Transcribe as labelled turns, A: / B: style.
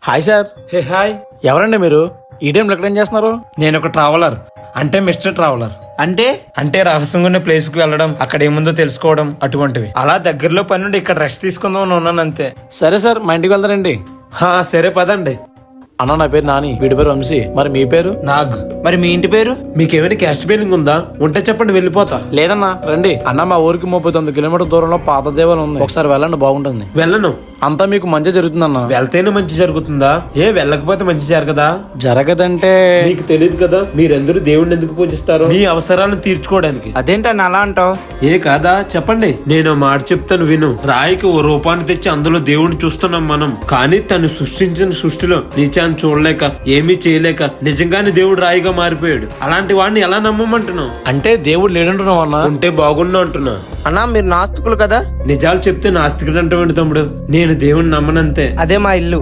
A: Hi sir.
B: Hey hi.
A: ఎవరండి మీరు? ఈ టైంలో ఎక్కడ ఏం చేస్తున్నారు?
B: నేను ఒక ట్రావెలర్, అంటే మిస్టర్ ట్రావెలర్. అంటే రహస్యంగా ఉన్న ప్లేస్ కి వెళ్ళడం, అక్కడ ఏముందో తెలుసుకోవడం, అటువంటివి. అలా దగ్గరలో పని నుండి ఇక్కడ రెస్ట్ తీసుకుందాం అని ఉన్నాను అంతే.
A: సరే సార్, మా ఇంటికి వెళ్తారండి.
B: సరే పదండి.
A: అన్న, నా పేరు నాని, వీడి పేరు వంశీ. మరి మీ పేరు?
B: నాగ్.
C: మరి మీ ఇంటి పేరు?
B: మీకేమైనా క్యాస్ట్ ఫీలింగ్ ఉందా? ఉంటే చెప్పండి, వెళ్ళిపోతా.
A: లేదన్నా, రండి. అన్న, మా ఊరికి 39 కిలోమీటర్ దూరంలో పాత దేవాలయం ఉంది, ఒకసారి వెళ్ళండి, బాగుంటుంది.
B: వెళ్ళను.
A: అంతా మీకు మంచి జరుగుతుందన్న.
B: వెళ్తేనే మంచి జరుగుతుందా? వెళ్ళకపోతే మంచి జరగదా?
A: జరగదంటే
B: మీకు తెలియదు కదా, మీరెందరూ దేవుణ్ణి ఎందుకు పూజిస్తారు? మీ అవసరాలను తీర్చుకోవడానికి.
C: అదేంటని అలా అంటావు?
B: కాదా, చెప్పండి. నేను మాట చెప్తాను విను. రాయికి ఓ రూపాన్ని తెచ్చి అందులో దేవుణ్ణి చూస్తున్నాం మనం, కానీ తను సృష్టించిన సృష్టిలో నీచాన్ని చూడలేక, ఏమీ చేయలేక నిజంగానే దేవుడు రాయిగా మారిపోయాడు. అలాంటి వాడిని ఎలా నమ్మమంటున్నావు?
A: అంటే దేవుడు లేడంటున్నావు అన్న?
B: ఉంటే బాగుండు అంటున్నా.
C: అన్నా, మీరు నాస్తికులు కదా?
B: నిజాలు చెప్తే నాస్తికుడు అంటావు తమ్ముడు. నేను దేవుణ్ణి నమ్మనంతే.
C: అదే మా ఇల్లు.